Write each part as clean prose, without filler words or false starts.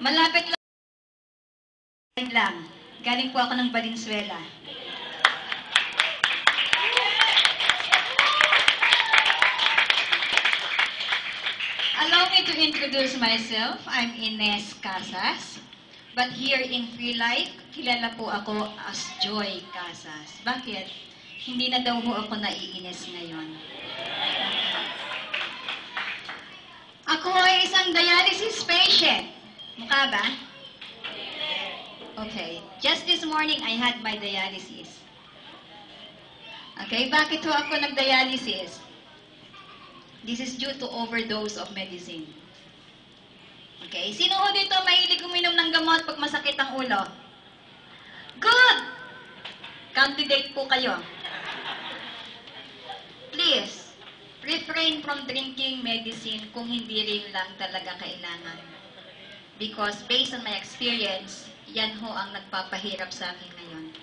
Malapit lang. Galing po ako ng Valenzuela. Allow me to introduce myself. I'm Ines Casas. But here in Free Life, kilala po ako as Joy Casas. Bakit? Hindi na daw po ako naiinis ngayon. Ako ay isang dialysis patient. Mukha ba? Okay. Just this morning, I had my dialysis. Okay, bakit ho ako nag-dialysis? This is due to overdose of medicine. Okay, sino ho dito mahilig uminom ng gamot pag masakit ang ulo? Good! Candidate po kayo. Please, refrain from drinking medicine kung hindi rin lang talaga kailangan. Because based on my experience, yan ho ang nagpapahirap sa akin ngayon.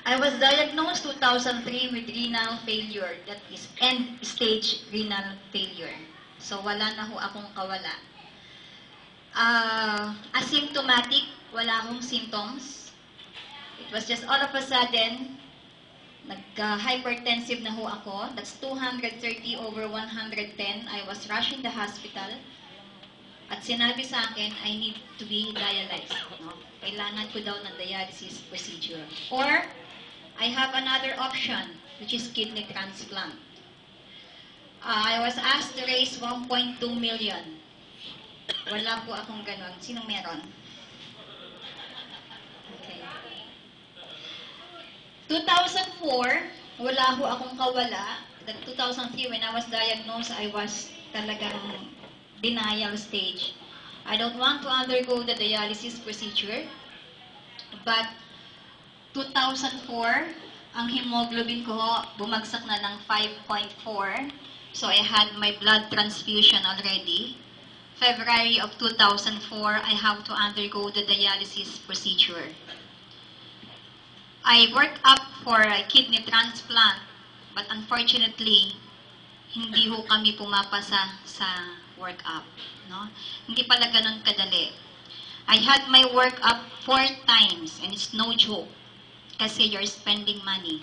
I was diagnosed 2003 with renal failure, that is end-stage renal failure. So wala na ho akong kawala. Asymptomatic, wala akong symptoms. It was just all of a sudden, nag-hypertensive na ho ako. That's 230/110. I was rushed in the hospital. At sinabi sa akin, I need to be dialyzed. No? Kailangan ko daw ng dialysis procedure. Or, I have another option, which is kidney transplant. I was asked to raise 1.2 million. Wala po akong ganon. Sinong meron? Okay. 2004, wala po akong kawala. That 2003, when I was diagnosed, I was talagang denial stage. I don't want to undergo the dialysis procedure. But 2004, ang hemoglobin ko bumagsak na ng 5.4. So I had my blood transfusion already. February of 2004, I have to undergo the dialysis procedure. I worked up for a kidney transplant, but unfortunately, hindi ho kami pumapasa sa work-up. No? Hindi pala ganun kadali. I had my work-up 4 times, and it's no joke. Kasi you're spending money.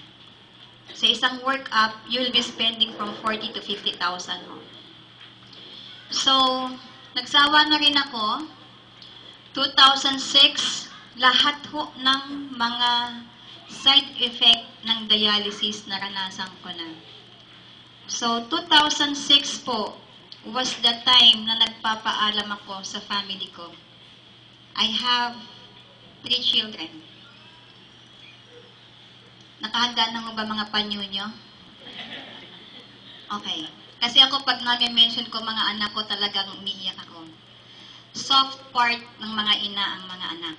Sa isang work-up, you'll be spending from 40 to 50,000. So, nagsawa na rin ako. 2006, lahat ho ng mga side effect ng dialysis naranasan ko na. So, 2006 po was the time na nagpapaalam ako sa family ko. I have 3 children. Nakahanda na mo ba mga panyo nyo? Okay. Kasi ako pag nami-mention ko mga anak ko, talagang umiiyak ako. Soft part ng mga ina ang mga anak.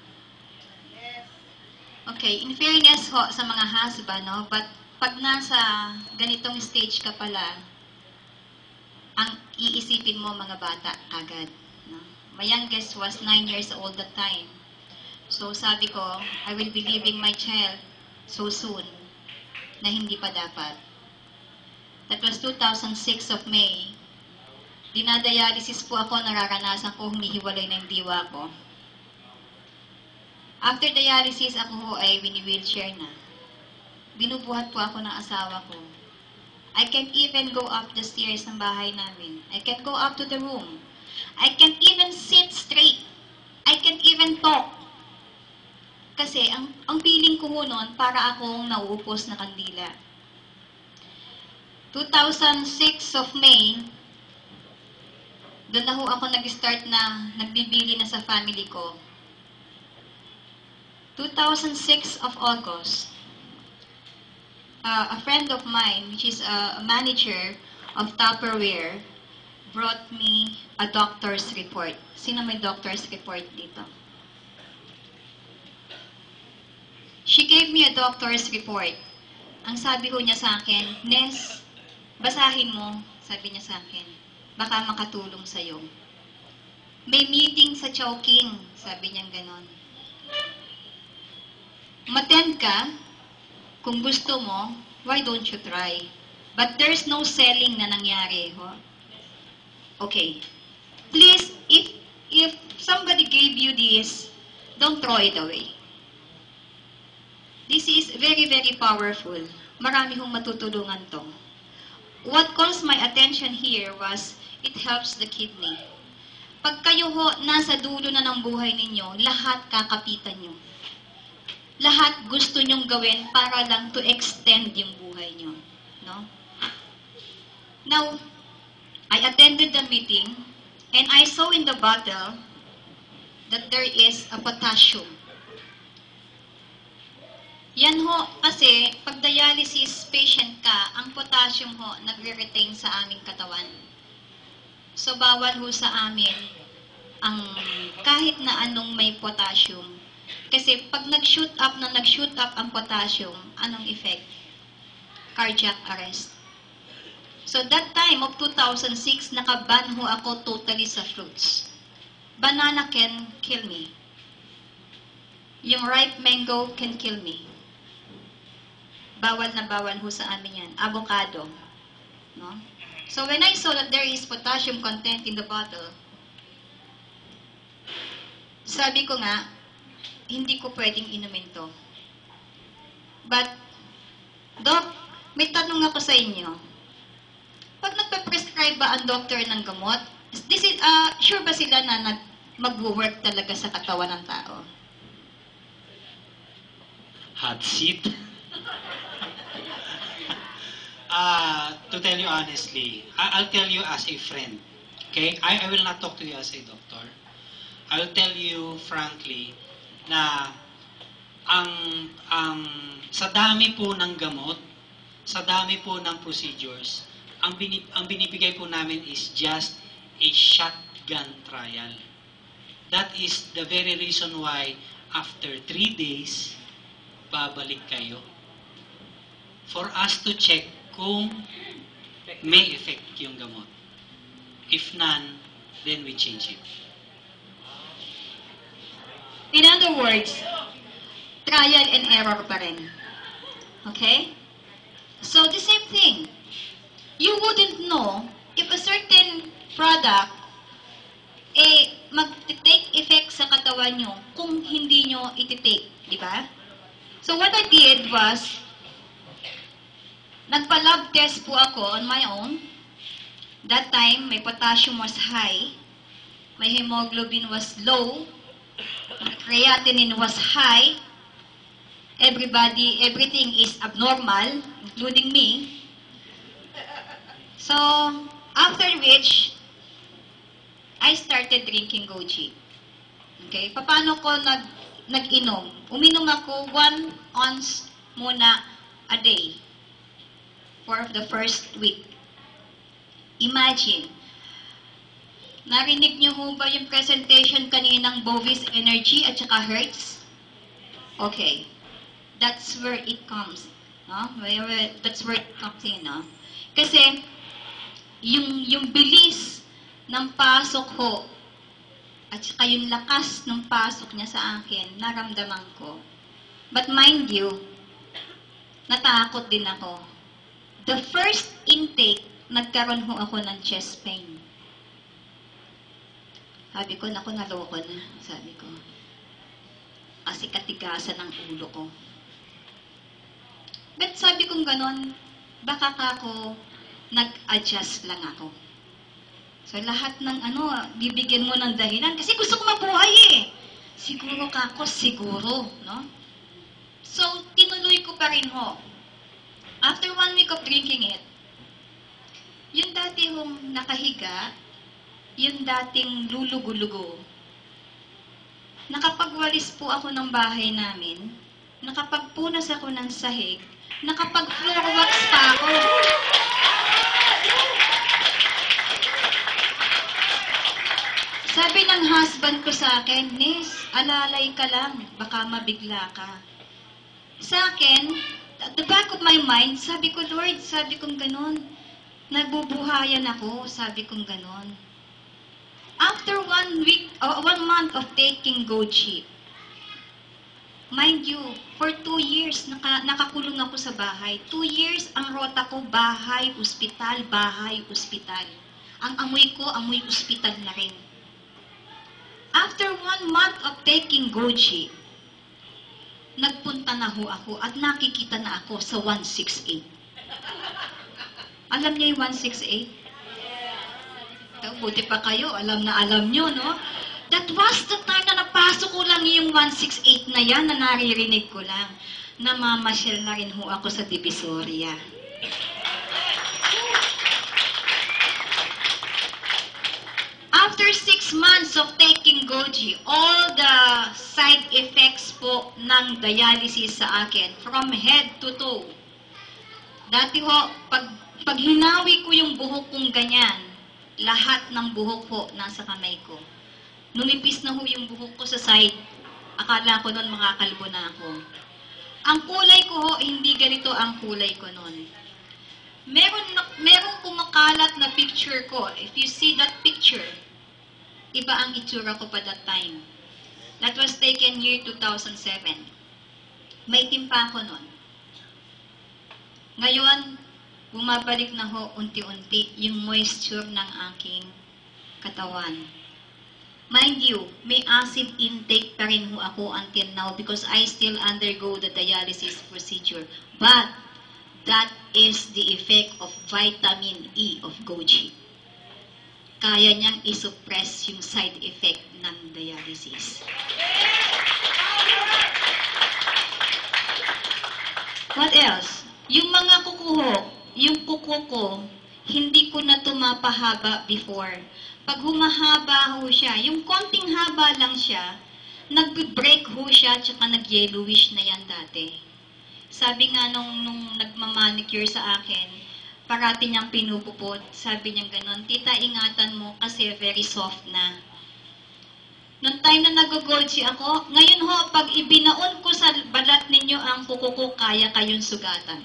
Okay, in fairness ho sa mga husband, no? But pag nasa ganitong stage ka pala, ang iisipin mo mga bata agad. No? My youngest was 9 years old that time. So sabi ko, I will be leaving my child so soon na hindi pa dapat. That was 2006 of May. Dinadialysis po ako, nararanasan ko humihiwalay na yung diwa ko. After dialysis, ako ho ay wini-wheelchair na. Binubuhat po ako ng asawa ko. I can't even go up the stairs ng bahay namin. I can't go up to the room. I can't even sit straight. I can't even talk. Kasi ang feeling ko noon, para akong nauupos na kandila. 2006 of May, doon na ho ako nag-start na nagbibili na sa family ko. 2006 of August, a friend of mine, which is a manager of Tupperware, brought me a doctor's report. Sino may doctor's report dito? She gave me a doctor's report. Ang sabi ko niya sa akin, Nes, basahin mo, sabi niya sa akin. Baka makatulong sa'yo. May meeting sa Chowking, sabi niya ganon. Umattend ka, kung gusto mo, why don't you try? But there's no selling na nangyari. Ho? Okay. Please, if if somebody gave you this, don't throw it away. This is very, very powerful. Marami hong matutulungan to. What calls my attention here was, it helps the kidney. Pag kayo ho, nasa dulo na ng buhay ninyo, lahat kakapitan nyo. Lahat gusto nyong gawin para lang to extend yung buhay nyo. No? Now, I attended the meeting, and I saw in the bottle that there is a potassium. Yan ho, kasi pag dialysis patient ka, ang potassium ho nagre-retain sa aming katawan. So, bawal ho sa amin ang kahit na anong may potassium. Kasi pag nag-shoot up ang potassium, anong effect? Cardiac arrest. So, that time of 2006, nakaban ho ako totally sa fruits. Banana can kill me. Yung ripe mango can kill me. Bawal na bawal ho sa amin yan. Avocado. No? So, when I saw that there is potassium content in the bottle, sabi ko nga, hindi ko pwedeng inumin to. But, Doc, may tanong ako sa inyo. Pag nagpe-prescribe ba ang doctor ng gamot, sure ba sila na mag-work talaga sa katawan ng tao? Hot seat. To tell you honestly, I'll tell you as a friend. Okay? I will not talk to you as a doctor. I will tell you frankly na ang sa dami po ng gamot, sa dami po ng procedures, ang binibigay po namin is just a shotgun trial. That is the very reason why after 3 days, babalik kayo. For us to check kung may effect yung gamot. If none, then we change it. In other words, trial and error pa rin. Okay? So, the same thing. You wouldn't know if a certain product mag-take effect sa katawan nyo kung hindi nyo iti-take. Di ba? So, what I did was, nagpa-lab test po ako on my own. That time, my potassium was high. My hemoglobin was low. My creatinine was high. Everything is abnormal, including me. So, after which, I started drinking Goji. Okay? Paano ko nag-inom? Uminom ako 1 ounce muna a day for the first week. Imagine, narinig niyo ho ba yung presentation kaninang Bovis Energy at saka Hertz? Okay. That's where it comes. No? That's where it comes in. No? Kasi, yung bilis ng pasok ho, at saka yung lakas ng pasok niya sa akin, naramdaman ko. But mind you, natakot din ako. The first intake, nagkaroon ho ako ng chest pain. Sabi ko, naku, naloko na. Sabi ko. Kasi katigasan ng ulo ko. But sabi kong ganon, baka ako nag-adjust lang ako. So lahat ng bibigyan mo ng dahilan. Kasi gusto ko mabuhay eh. Siguro kako, siguro. No? So, tinuloy ko pa rin ho. After 1 week of drinking it, yung dati hong nakahiga, yung dating lulugo-lugo, nakapagwalis po ako ng bahay namin, nakapagpunas ako ng sahig, nakapag-floor wax pa ako. Sabi ng husband ko sa akin, Nis, alalay ka lang, baka mabigla ka. Sa akin, at the back of my mind, sabi ko, Lord, sabi kong ganon, nagbubuhayan ako, sabi kong ganon. After 1 week, 1 month of taking Goji, mind you, for 2 years, nakakulong ako sa bahay. 2 years, ang rota ko, bahay, ospital, bahay, ospital. Ang amoy ko, amoy ospital na rin. After 1 month of taking Goji, nagpunta na ho ako at nakikita na ako sa 168. Alam niyo yung 168? Buti pa kayo, alam na alam nyo, no? That was the time na napasok ko lang yung 168 na yan, na naririnig ko lang. Namamasyal na rin ho ako sa Divisoria. After 6 months of taking Goji, all the side effects po ng dialysis sa akin, from head to toe. Dati ho, pag hinawi ko yung buhok kong ganyan, lahat ng buhok po nasa kamay ko. Numipis na ho yung buhok ko sa side. Akala ko noon makakalbo na ako. Ang kulay ko ho, hindi ganito ang kulay ko noon. Merong kumakalat na picture ko. If you see that picture, iba ang itsura ko pa that time. That was taken year 2007. Maitim pa ako noon. Ngayon, bumabalik na ho unti-unti yung moisture ng aking katawan. Mind you, may acid intake pa rin ho ako until now because I still undergo the dialysis procedure. But, that is the effect of vitamin E of Goji. Kaya niyang isuppress yung side effect ng dialysis. What else? Yung mga yung kuko ko, hindi ko na tumapahaba before. Pag humahaba ho siya, yung konting haba lang siya, nag-break ho siya, tsaka nag-yellowish na yan dati. Sabi nga nung nagmamanicure sa akin, parati niyang pinupupot, sabi niya ganon, tita, ingatan mo kasi very soft na. Noong time na nag-Goji ako, ngayon ho, pag ibinaon ko sa balat ninyo ang kuko ko, kaya kayong sugatan.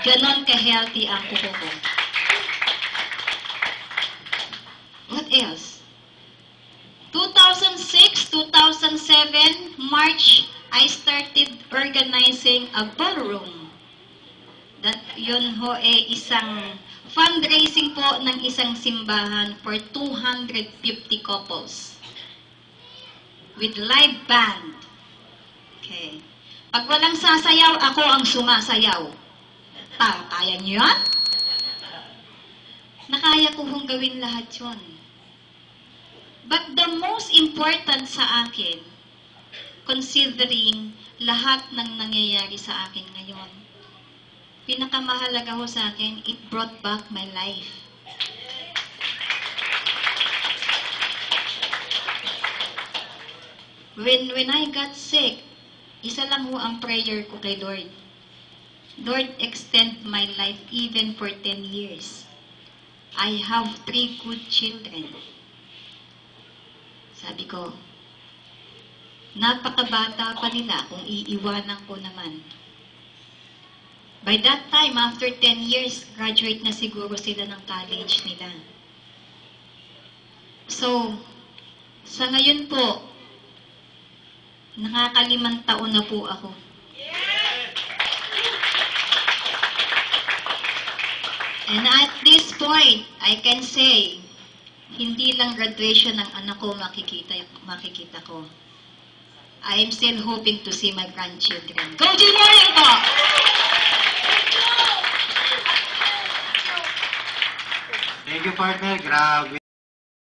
Ganon ka-healthy ang kuko ko. What else? 2006, 2007, March, I started organizing a ballroom. That yun ho isang fundraising po ng isang simbahan for 250 couples. With live band. Okay. Pag walang sasayaw, ako ang sumasayaw. Kaya niyo yan? Nakaya ko hong gawin lahat yun. But the most important sa akin, considering lahat ng nangyayari sa akin ngayon, pinakamahalaga ho sa akin, it brought back my life. When I got sick, isa lang ho ang prayer ko kay Lord. Lord, extend my life even for 10 years. I have 3 good children. Sabi ko, napakabata pa nila kung iiwanan ko naman. By that time, after 10 years, graduate na siguro sila ng college nila. So, sa ngayon po, nakaka5 taon na po ako. And at this point, I can say, hindi lang graduation ng anak ko makikita ko. I am still hoping to see my grandchildren. Goji morning po! Thank you, partner. Grabe.